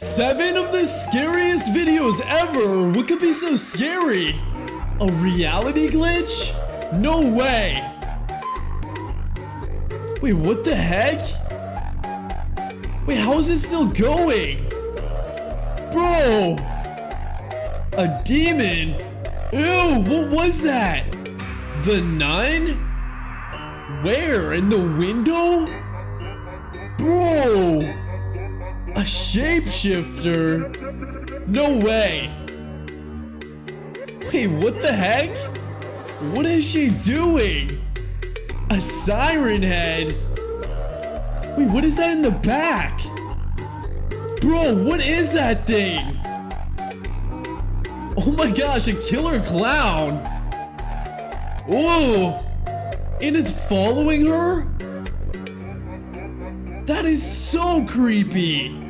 7 of the scariest videos ever! What could be so scary? A reality glitch? No way! Wait, what the heck? Wait, how is it still going? Bro! A demon? Ew, what was that? The nun? Where? In the window? Bro! A shapeshifter? No way! Wait, what the heck? What is she doing? A siren head? Wait, what is that in the back? Bro, what is that thing? Oh my gosh, a killer clown! Whoa! And it's following her? That is so creepy!